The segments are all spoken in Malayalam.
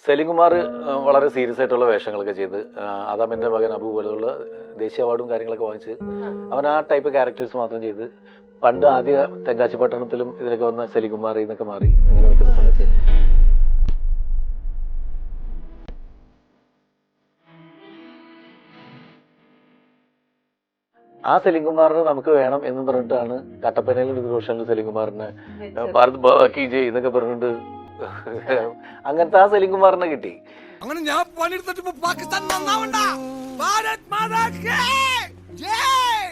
സെലിംകുമാർ വളരെ സീരിയസ് ആയിട്ടുള്ള വേഷങ്ങളൊക്കെ ചെയ്ത് ആദാമിന്റെ മകൻ അബു പോലുള്ള ദേശീയ അവാർഡും കാര്യങ്ങളൊക്കെ വാങ്ങിച്ച് അവൻ ആ ടൈപ്പ് ക്യാരക്ടേഴ്സ് മാത്രം ചെയ്ത് പണ്ട് ആദ്യ തെങ്കാശി പട്ടണത്തിലും ഇതിലൊക്കെ വന്ന സെലിംകുമാർ എന്നൊക്കെ മാറി ഇങ്ങനെ നിൽക്കുന്ന സമയത്ത് ആ സെലിംകുമാറിനെ നമുക്ക് വേണം എന്ന് പറഞ്ഞിട്ടാണ് കട്ടപ്പനയിൽ ഋതുഭൂഷണിൽ സെലിംകുമാറിനെ ഭാരത് ബാക്കി ജയ് എന്നൊക്കെ പറഞ്ഞിട്ട് അങ്ങനത്തെ ആ സെലിംകുമാറിനെ കിട്ടി. അങ്ങനെ ഞാൻ പണിയെടുത്തിട്ട് പാകിസ്ഥാൻ നന്നാവണ്ട. ഭാരത് മാതാ കി ജയ്.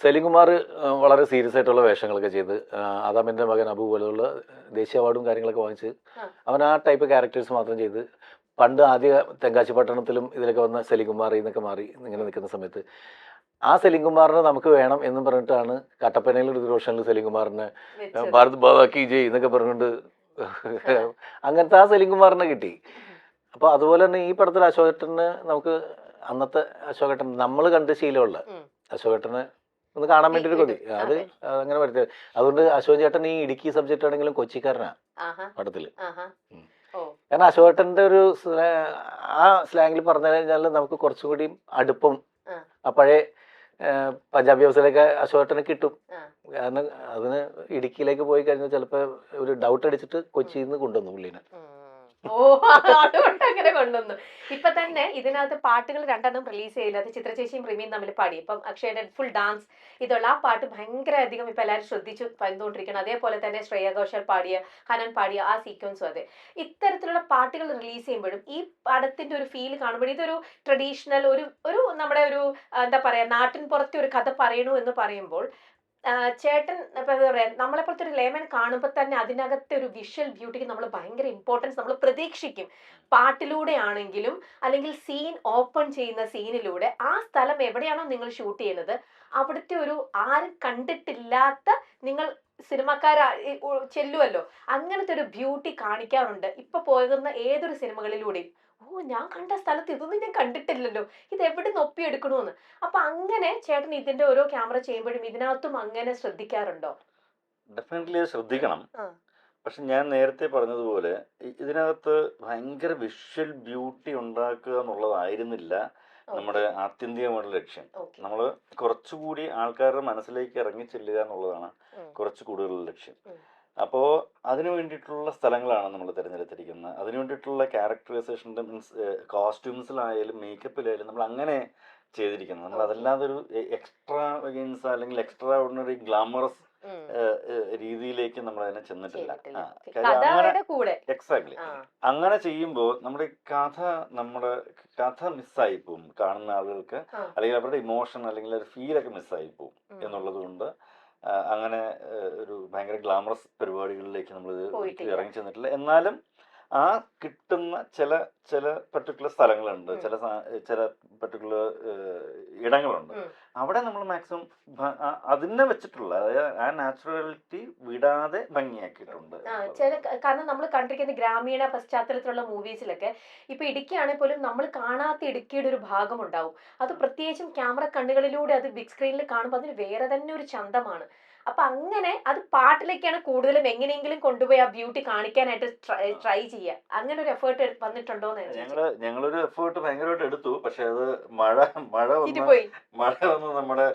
സെലിംകുമാർ വളരെ സീരിയസ് ആയിട്ടുള്ള വേഷങ്ങളൊക്കെ ചെയ്ത് ആദാമിന്റെ മകൻ അബു പോലുള്ള ദേശീയ അവാർഡും കാര്യങ്ങളൊക്കെ വാങ്ങിച്ച് അവൻ ആ ടൈപ്പ് ക്യാരക്ടേഴ്സ് മാത്രം ചെയ്ത് പണ്ട് ആദ്യ തെങ്കാശി പട്ടണത്തിലും ഇതിലൊക്കെ വന്ന സെലിംകുമാർ എന്നൊക്കെ മാറി ഇങ്ങനെ നിൽക്കുന്ന സമയത്ത് ആ സെലിംകുമാറിനെ നമുക്ക് വേണം എന്ന് പറഞ്ഞിട്ടാണ് കട്ടപ്പനയിൽ ഋതുഭൂഷണിൽ സെലിംകുമാറിനെ ഭാരത് ബാക്കി ജയ് എന്നൊക്കെ പറഞ്ഞിട്ട് അങ്ങനത്തെ ആ സെലിംകുമാറിനെ കിട്ടി. അപ്പൊ അതുപോലെ തന്നെ ഈ പടത്തിൽ അശോകേട്ടന് നമുക്ക് അന്നത്തെ അശോകേട്ടൻ നമ്മൾ കണ്ട് ശീലമുള്ള അശോകേട്ടനെ ഒന്ന് കാണാൻ വേണ്ടി ഒരു കൊതി അത് അങ്ങനെ വരുന്നത്. അതുകൊണ്ട് അശോകൻ ചേട്ടൻ ഈ ഇടുക്കി സബ്ജക്റ്റ് ആണെങ്കിലും കൊച്ചിക്കാരനാ പടത്തില്. കാരണം അശോകേട്ടന്റെ ഒരു ആ സ്ലാങ്ങിൽ പറഞ്ഞു കഴിഞ്ഞാൽ നമുക്ക് കുറച്ചും കൂടി അടുപ്പം ആ പഴയ പഞ്ചാബി ഹൗസിലൊക്കെ അശോകേട്ടനെ കിട്ടും. കാരണം അതിന് ഇടുക്കിയിലേക്ക് പോയി കഴിഞ്ഞാൽ ചിലപ്പോ ഒരു ഡൗട്ട് അടിച്ചിട്ട് കൊച്ചിയിൽ നിന്ന് കൊണ്ടുവന്നു പുള്ളിനെ. ഓ, അതുകൊണ്ട് അങ്ങനെ കൊണ്ടുവന്നു. ഇപ്പൊ തന്നെ ഇതിനകത്ത് പാട്ടുകൾ രണ്ടെണ്ണം റിലീസ് ചെയ്തത് ചിത്രചേച്ചിയും റിമിയും തമ്മിൽ പാടി. ഇപ്പം അക്ഷയുടെ ഫുൾ ഡാൻസ് ഇതുള്ള ആ പാട്ട് ഭയങ്കര അധികം ഇപ്പൊ എല്ലാവരും ശ്രദ്ധിച്ചു വന്നുകൊണ്ടിരിക്കണം. അതേപോലെ തന്നെ ശ്രേയ ഘോഷാൽ പാടിയ, ഹനൻ പാടിയ ആ സീക്വൻസും അതെ. ഇത്തരത്തിലുള്ള പാട്ടുകൾ റിലീസ് ചെയ്യുമ്പോഴും ഈ പടത്തിന്റെ ഒരു ഫീൽ കാണുമ്പോൾ ഇതൊരു ട്രഡീഷണൽ ഒരു നമ്മുടെ ഒരു എന്താ പറയാ നാട്ടിൻ പുറത്തെ ഒരു കഥ പറയണു എന്ന് പറയുമ്പോൾ ചേട്ടൻ ഇപ്പൊ എന്താ പറയാ നമ്മളെപ്പോലത്തെ ഒരു ലേമൻ കാണുമ്പോൾ തന്നെ അതിനകത്തെ ഒരു വിഷ്വൽ ബ്യൂട്ടിക്ക് നമ്മൾ ഭയങ്കര ഇമ്പോർട്ടൻസ് നമ്മൾ പ്രതീക്ഷിക്കും. പാട്ടിലൂടെ ആണെങ്കിലും അല്ലെങ്കിൽ സീൻ ഓപ്പൺ ചെയ്യുന്ന സീനിലൂടെ ആ സ്ഥലം എവിടെയാണോ നിങ്ങൾ ഷൂട്ട് ചെയ്യുന്നത് അവിടുത്തെ ഒരു ആരും കണ്ടിട്ടില്ലാത്ത നിങ്ങൾ സിനിമക്കാർ ചെല്ലുമല്ലോ അങ്ങനത്തെ ഒരു ബ്യൂട്ടി കാണിക്കാറുണ്ട് ഇപ്പൊ പോകുന്ന ഏതൊരു സിനിമകളിലൂടെയും. ഓ, ഞാൻ കണ്ട സ്ഥലത്ത് ഇതൊന്നും ഞാൻ കണ്ടിട്ടില്ലല്ലോ, ഇത് എവിടെ നിന്ന് ഒപ്പിയെടുക്കണമെന്ന്. അപ്പൊ അങ്ങനെ ചേട്ടൻ ഇതിന്റെ ഓരോ ക്യാമറ ചെയ്യുമ്പോഴും ഇതിനകത്തും അങ്ങനെ ശ്രദ്ധിക്കാറുണ്ടോ? ഡെഫിനറ്റ്ലി ശ്രദ്ധിക്കണം. പക്ഷെ ഞാൻ നേരത്തെ പറഞ്ഞതുപോലെ ഇതിനകത്ത് ഭയങ്കര വിഷ്വൽ ബ്യൂട്ടി ഉണ്ടാക്കുക എന്നുള്ളതായിരുന്നില്ല നമ്മുടെ ആത്യന്തികമായിട്ടുള്ള ലക്ഷ്യം. നമ്മൾ കുറച്ചുകൂടി ആൾക്കാരുടെ മനസ്സിലേക്ക് ഇറങ്ങി ചെല്ലുക എന്നുള്ളതാണ് കുറച്ച് കൂടുതലുള്ള ലക്ഷ്യം. അപ്പോൾ അതിനു വേണ്ടിയിട്ടുള്ള സ്ഥലങ്ങളാണ് നമ്മൾ തിരഞ്ഞെടുത്തിരിക്കുന്നത്. അതിനു വേണ്ടിയിട്ടുള്ള ക്യാരക്ടറൈസേഷൻ്റെ മീൻസ് കോസ്റ്റ്യൂംസിലായാലും മേക്കപ്പിലായാലും നമ്മൾ അങ്ങനെ ചെയ്തിരിക്കുന്നത്. നമ്മൾ അതല്ലാതെ ഒരു എക്സ്ട്രാ മീൻസ് അല്ലെങ്കിൽ എക്സ്ട്രാ ഓർഡിനറി ഗ്ലാമറസ് രീതിയിലേക്ക് നമ്മൾ അതിനെ ചെന്നിട്ടില്ല. എക്സാക്ട്ലി. അങ്ങനെ ചെയ്യുമ്പോൾ നമ്മുടെ കഥ മിസ്സായി പോകും കാണുന്ന ആളുകൾക്ക്, അല്ലെങ്കിൽ അവരുടെ ഇമോഷൻ അല്ലെങ്കിൽ ഒരു ഫീലൊക്കെ മിസ്സായി പോകും എന്നുള്ളത് കൊണ്ട് അങ്ങനെ ഒരു ഭയങ്കര ഗ്ലാമറസ് പരിപാടികളിലേക്ക് നമ്മൾ ഇറങ്ങി ചെന്നിട്ടില്ല. എന്നാലും ആ കിട്ടുന്ന ചില പർട്ടിക്കുലർ സ്ഥലങ്ങളുണ്ട്, ചില പർട്ടിക്കുലർ ഇടങ്ങളുണ്ട്, അവിടെ നമ്മൾ മാക്സിമം അതിനെ വെച്ചിട്ടുള്ള അതായത് ആ നാച്ചുറാലിറ്റി വിടാതെ ഭംഗിയാക്കിയിട്ടുണ്ട്. കാരണം നമ്മൾ കണ്ടിരിക്കുന്ന ഗ്രാമീണ പശ്ചാത്തലത്തിലുള്ള മൂവീസിലൊക്കെ ഇപ്പൊ ഇടുക്കിയാണെങ്കിൽ പോലും നമ്മൾ കാണാത്ത ഇടുക്കിയുടെ ഒരു ഭാഗം ഉണ്ടാവും. അത് പ്രത്യേകിച്ചും ക്യാമറ കണ്ണുകളിലൂടെ അത് ബിഗ് സ്ക്രീനിൽ കാണുമ്പോൾ അതിന് വേറെ തന്നെ ഒരു ചന്തമാണ്. അപ്പൊ അങ്ങനെ അത് പാട്ടിലേക്കാണ് കൂടുതലും എങ്ങനെയെങ്കിലും കൊണ്ടുപോയി ആ ബ്യൂട്ടി കാണിക്കാനായിട്ട് ട്രൈ ചെയ്യുക. അങ്ങനെ ഒരു എഫേർട്ട് വന്നിട്ടുണ്ടോ? ഞങ്ങളൊരു എഫേർട്ട് ഭയങ്കരമായിട്ട് എടുത്തു. പക്ഷെ അത് മഴ വന്ന് നമ്മുടെ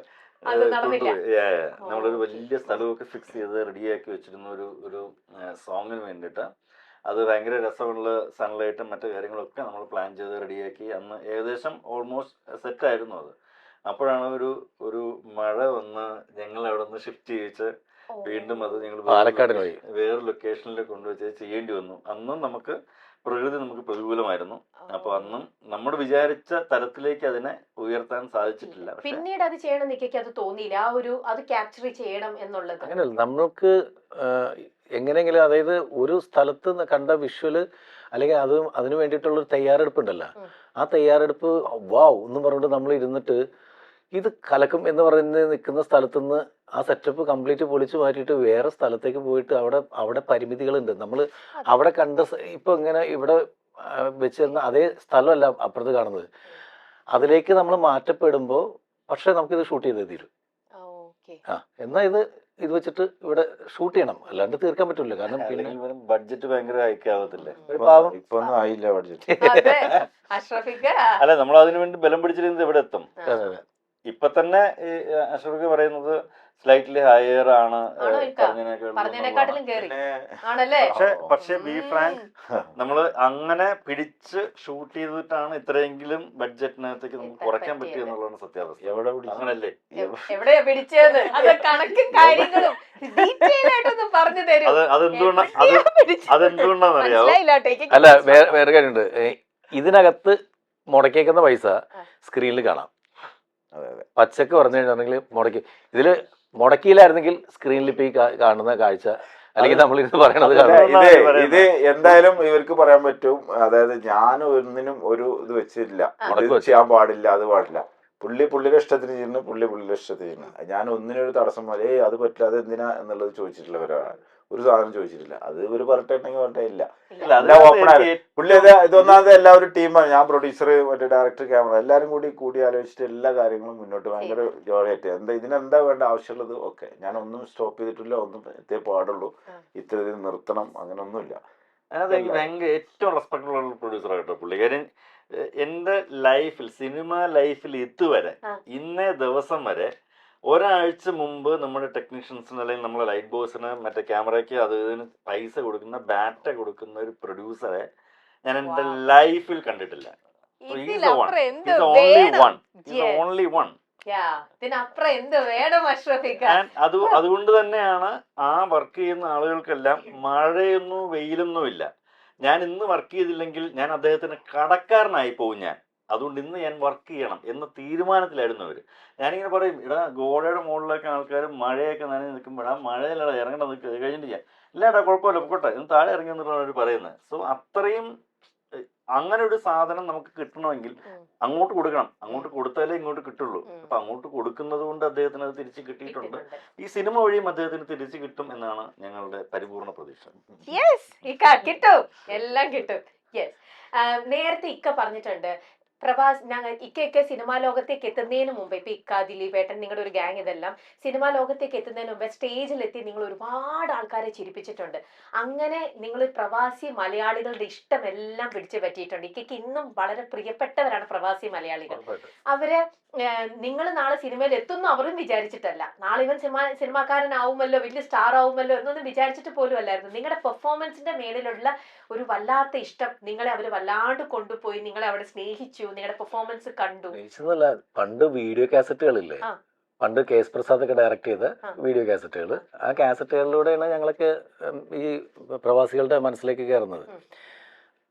നമ്മളൊരു വലിയ സ്ഥലമൊക്കെ ഫിക്സ് ചെയ്ത് റെഡിയാക്കി വെച്ചിരുന്ന ഒരു സോങ്ങിന് വേണ്ടിയിട്ട് അത് ഭയങ്കര രസമുള്ള സൺലൈറ്റും മറ്റു കാര്യങ്ങളൊക്കെ നമ്മൾ പ്ലാൻ ചെയ്ത് റെഡിയാക്കി അന്ന് ഏകദേശം ഓൾമോസ്റ്റ് സെറ്റായിരുന്നു. അത് അപ്പോഴാണ് ഒരു മഴ വന്ന് ഞങ്ങൾ അവിടെ നിന്ന് ഷിഫ്റ്റ് ചെയ്യിച്ച് വീണ്ടും അത് ഞങ്ങൾ വേറെ ലൊക്കേഷനിൽ കൊണ്ടുവച്ച് ചെയ്യേണ്ടി വന്നു. അന്നും പ്രകൃതി നമുക്ക് പ്രതികൂലമായിരുന്നു. അപ്പൊ അന്നും നമ്മൾ വിചാരിച്ച തരത്തിലേക്ക് അതിനെ ഉയർത്താൻ സാധിച്ചിട്ടില്ല. പിന്നീട് അത് ചെയ്യണം നിക്കയ്ക്ക് അത് തോന്നിയില്ല, അത് ക്യാപ്ചർ ചെയ്യണം എന്നുള്ളത്. അങ്ങനെയല്ല, നമ്മൾക്ക് എങ്ങനെയെങ്കിലും അതായത് ഒരു സ്ഥലത്ത് കണ്ട വിഷ്വല് അല്ലെങ്കിൽ അതിന് വേണ്ടിയിട്ടുള്ള ഒരു തയ്യാറെടുപ്പ് ഉണ്ടല്ലോ, ആ തയ്യാറെടുപ്പ് വാവ് എന്ന് പറഞ്ഞിട്ട് നമ്മൾ ഇരുന്നിട്ട് ഇത് കലക്കും എന്ന് പറഞ്ഞ് നിൽക്കുന്ന സ്ഥലത്തുനിന്ന് ആ സെറ്റപ്പ് കംപ്ലീറ്റ് പൊളിച്ചു മാറ്റിയിട്ട് വേറെ സ്ഥലത്തേക്ക് പോയിട്ട് അവിടെ പരിമിതികളുണ്ട്. നമ്മൾ അവിടെ കണ്ട ഇപ്പൊ ഇങ്ങനെ ഇവിടെ വെച്ചിരുന്ന അതേ സ്ഥലമല്ല അപ്പുറത്ത് കാണുന്നത്. അതിലേക്ക് നമ്മൾ മാറ്റപ്പെടുമ്പോൾ പക്ഷെ നമുക്കിത് ഷൂട്ട് ചെയ്തേ തീരും. എന്നാ ഇത് ഇത് വെച്ചിട്ട് ഇവിടെ ഷൂട്ട് ചെയ്യണം, അല്ലാണ്ട് തീർക്കാൻ പറ്റില്ല. കാരണം പിന്നെ ബഡ്ജറ്റ് ഭയങ്കര ഹൈക്കാവത്തില്ലേ? ഒരു പാവം ഇപ്പൊ ഒന്നും ആയില്ല ബഡ്ജറ്റ്. അതെ അഷ്റഫിക്ക് അല്ല, നമ്മൾ അതിനു വേണ്ടി ബലം പിടിച്ചിരുന്നത് എവിടെ എത്തും? അതെ, അതെ. ഇപ്പൊ തന്നെ ഈ അഷ്റഫ് പറയുന്നത് സ്ലൈറ്റ്ലി ഹയർ ആണ് ആണോ ഇക്ക? പറഞ്ഞതിനെക്കാട്ടിലും കേറി ആണല്ലേ? പക്ഷെ ബി ഫ്രാങ്ക്, നമ്മള് അങ്ങനെ പിടിച്ച് ഷൂട്ട് ചെയ്തിട്ടാണ് ഇത്രയെങ്കിലും ബഡ്ജറ്റിനകത്തേക്ക് നമുക്ക് കുറയ്ക്കാൻ പറ്റിയ എന്നുള്ളതാണ് സത്യാവസ്ഥ. എവിടെ പിടിച്ചു? അങ്ങനല്ലേ? എവിടെയാ പിടിച്ചത്? അത് കണക്കും കാര്യങ്ങളും ഡീറ്റെയിൽ ആയിട്ടൊന്ന് പറഞ്ഞു തരൂ. അതെന്തുകൊണ്ടാണെന്നറിയാവോ? മനസ്സിലായില്ലാട്ടോ എനിക്ക്. അല്ല, വേറെ കാര്യമുണ്ട്. ഇതിനകത്ത് മുടക്കിയേക്കുന്ന പൈസ സ്ക്രീനിൽ കാണാം. അതെ അതെ. പച്ചക്ക് പറഞ്ഞു കഴിഞ്ഞിട്ടുണ്ടെങ്കിൽ മുടക്കി, ഇതില് മുടക്കിയില്ലായിരുന്നെങ്കിൽ സ്ക്രീനിൽ ഇപ്പൊ ഈ കാണുന്ന കാഴ്ച അല്ലെങ്കിൽ നമ്മൾ ഇത് പറയണത് ഇത് എന്തായാലും ഇവർക്ക് പറയാൻ പറ്റും. അതായത് ഞാൻ ഒന്നിനും ഒരു ഇത് വെച്ചില്ല, ഇത് ചെയ്യാൻ പാടില്ല, അത് പാടില്ല. പുള്ളിയുടെ ഇഷ്ടത്തിന് ചെയ്യുന്നു, പുള്ളിയുടെ ഇഷ്ടത്തിന് ചെയ്യുന്നു. ഞാൻ ഒന്നിനൊരു തടസ്സം പോലെ അത് പറ്റില്ല, അത് എന്തിനാ എന്നുള്ളത് ചോദിച്ചിട്ടുള്ളവരാണ്. ഒരു സാധനം ചോദിച്ചിട്ടില്ല. അത് ഇവര് പറഞ്ഞിട്ടുണ്ടെങ്കിൽ പറഞ്ഞേ ഇല്ല, എല്ലാം ഓപ്പൺ ആയി. പുള്ളി ഇതൊന്നാമത് എല്ലാവരും ടീമാണ്. ഞാൻ പ്രൊഡ്യൂസർ, മറ്റേ ഡയറക്ടർ, ക്യാമറ എല്ലാവരും കൂടി ആലോചിച്ചിട്ട് എല്ലാ കാര്യങ്ങളും മുന്നോട്ട് ഭയങ്കര ജോളിയായിട്ട് ഇതിനെന്താ വേണ്ട ആവശ്യമുള്ളത് ഒക്കെ ഞാൻ ഒന്നും സ്റ്റോപ്പ് ചെയ്തിട്ടില്ല. ഒന്നും എത്തിയേ പാടുള്ളൂ, ഇത്ര ഇത് നിർത്തണം, അങ്ങനെ ഒന്നുമില്ല. അതിനകത്ത് എനിക്ക് ഭയങ്കര ഏറ്റവും റെസ്പെക്ടബിൾ ഉള്ള പ്രൊഡ്യൂസർ ആയിട്ടോ പുള്ളിക്കാരൻ. എന്റെ ലൈഫിൽ, സിനിമ ലൈഫിൽ ഇതുവരെ ഇന്നേ ദിവസം വരെ ഒരാഴ്ച മുമ്പ് നമ്മുടെ ടെക്നീഷ്യൻസിന് അല്ലെങ്കിൽ നമ്മളെ ലൈറ്റ് ബോയ്സിന് മറ്റേ ക്യാമറയ്ക്ക് അത് ഇതിന് പൈസ കൊടുക്കുന്ന, ബാറ്റ കൊടുക്കുന്ന ഒരു പ്രൊഡ്യൂസറെ ഞാൻ എന്റെ ലൈഫിൽ കണ്ടിട്ടില്ല. ഇതിനപ്പുറം എന്ത് വേണം അഷ്റഫിക്ക? അതുകൊണ്ട് തന്നെയാണ് ആ വർക്ക് ചെയ്യുന്ന ആളുകൾക്കെല്ലാം മഴയൊന്നും വെയിലൊന്നും ഇല്ല. ഞാൻ ഇന്ന് വർക്ക് ചെയ്തില്ലെങ്കിൽ ഞാൻ അദ്ദേഹത്തിന് കടക്കാരനായി പോകും. അതുകൊണ്ട് ഇന്ന് ഞാൻ വർക്ക് ചെയ്യണം എന്ന തീരുമാനത്തിലായിരുന്നു അവര്. ഞാനിങ്ങനെ പറയും, ഇടാ ഗോഡയുടെ മുകളിലൊക്കെ ആൾക്കാർ മഴയൊക്കെ നനഞ്ഞ് നിൽക്കുമ്പോഴാ മഴയിലടാ ഇറങ്ങേണ്ട നിൽക്കുക കഴിഞ്ഞിട്ട് ചെയ്യാം, ഇല്ലാടാ കുഴപ്പമില്ല പൊക്കോട്ടെ എന്ന് താഴെ ഇറങ്ങി എന്നിട്ടാണ് അവർ പറയുന്നത്. സോ അത്രയും അങ്ങനെ ഒരു സാധനം നമുക്ക് കിട്ടണമെങ്കിൽ അങ്ങോട്ട് കൊടുക്കണം. അങ്ങോട്ട് കൊടുത്താലേ ഇങ്ങോട്ട് കിട്ടുള്ളൂ. അപ്പൊ അങ്ങോട്ട് കൊടുക്കുന്നത് കൊണ്ട് അദ്ദേഹത്തിന് അത് തിരിച്ചു കിട്ടിയിട്ടുണ്ട്. ഈ സിനിമ വഴിയും അദ്ദേഹത്തിന് തിരിച്ചു കിട്ടും എന്നാണ് ഞങ്ങളുടെ പരിപൂർണ പ്രതീക്ഷ. കിട്ടും, എല്ലാം കിട്ടും. നേരത്തെ ഇക്ക പറഞ്ഞിട്ടുണ്ട്, പ്രഭാസ് ഇക്കയൊക്കെ സിനിമാ ലോകത്തേക്ക് എത്തുന്നതിന് മുമ്പ്, ഇപ്പൊ ഇക്ക, ദിലീപേട്ടൻ, നിങ്ങളുടെ ഒരു ഗ്യാങ്, ഇതെല്ലാം സിനിമാ ലോകത്തേക്ക് എത്തുന്നതിന് മുമ്പ് സ്റ്റേജിലെത്തി നിങ്ങൾ ഒരുപാട് ആൾക്കാരെ ചിരിപ്പിച്ചിട്ടുണ്ട്. അങ്ങനെ നിങ്ങൾ പ്രവാസി മലയാളികളുടെ ഇഷ്ടമെല്ലാം പിടിച്ചു പറ്റിയിട്ടുണ്ട്. ഇക്കയ്ക്ക് ഇന്നും വളരെ പ്രിയപ്പെട്ടവരാണ് പ്രവാസി മലയാളികൾ. അവര് നിങ്ങൾ നാളെ സിനിമയിൽ എത്തുന്നു അവരും വിചാരിച്ചിട്ടല്ല, നാളെ ഇവൻ സിനിമാക്കാരനാവുമല്ലോ, വലിയ സ്റ്റാർ ആവുമല്ലോ എന്നൊന്നും വിചാരിച്ചിട്ട് പോലും അല്ലായിരുന്നു. നിങ്ങളുടെ പെർഫോമൻസിന്റെ മേലിലുള്ള ഒരു വല്ലാത്ത ഇഷ്ടം നിങ്ങളെ അവര് വല്ലാണ്ട് കൊണ്ടുപോയി, നിങ്ങളെ അവിടെ സ്നേഹിച്ചു, നിങ്ങളുടെ പെർഫോമൻസ് കണ്ടു. പണ്ട് വീഡിയോ കാസറ്റുകളില്ലേ, പണ്ട് കെ എസ് പ്രസാദ് ഒക്കെ ഡയറക്ട് ചെയ്ത വീഡിയോ കാസറ്റുകൾ, ആ കാസറ്റുകളിലൂടെയാണ് ഞങ്ങളൊക്കെ ഈ പ്രവാസികളുടെ മനസ്സിലേക്ക് കയറുന്നത്.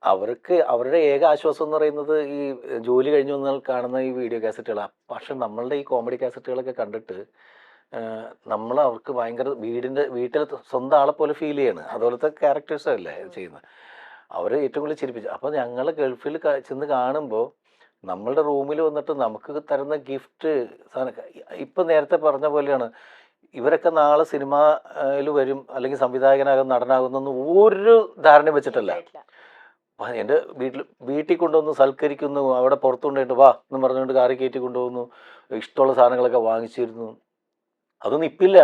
അവർക്ക് അവരുടെ ഏക ആശ്വാസം എന്ന് പറയുന്നത് ഈ ജോലി കഴിഞ്ഞു വന്നാൽ കാണുന്ന ഈ വീഡിയോ കാസറ്റുകളാണ്. പക്ഷെ നമ്മളുടെ ഈ കോമഡി കാസറ്റുകളൊക്കെ കണ്ടിട്ട് നമ്മൾ അവർക്ക് ഭയങ്കര വീട്ടിൽ സ്വന്തം ആളെ പോലെ ഫീൽ ചെയ്യാണ്. അതുപോലത്തെ ക്യാരക്ടേഴ്സ് അല്ലേ ചെയ്യുന്നത്. അവർ ഏറ്റവും കൂടുതൽ ചിരിപ്പിച്ചു. അപ്പോൾ ഞങ്ങൾ ഗൾഫിൽ ചെന്ന് കാണുമ്പോൾ നമ്മളുടെ റൂമിൽ വന്നിട്ട് നമുക്ക് തരുന്ന ഗിഫ്റ്റ് ഇപ്പം നേരത്തെ പറഞ്ഞ പോലെയാണ്. ഇവരൊക്കെ നാളെ സിനിമയിൽ വരും, അല്ലെങ്കിൽ സംവിധായകനാകും, നടനാകുന്നൊന്നും ഒരു ധാരണ വെച്ചിട്ടല്ല. എൻ്റെ വീട്ടിൽ കൊണ്ടുവന്ന് സൽക്കരിക്കുന്നു, അവിടെ പുറത്തു കൊണ്ടുപോയിട്ട് വാ എന്ന് പറഞ്ഞുകൊണ്ട് കാറി കയറ്റി കൊണ്ടുപോകുന്നു, ഇഷ്ടമുള്ള സാധനങ്ങളൊക്കെ വാങ്ങിച്ചിരുന്നു. അതൊന്നും ഇപ്പില്ല.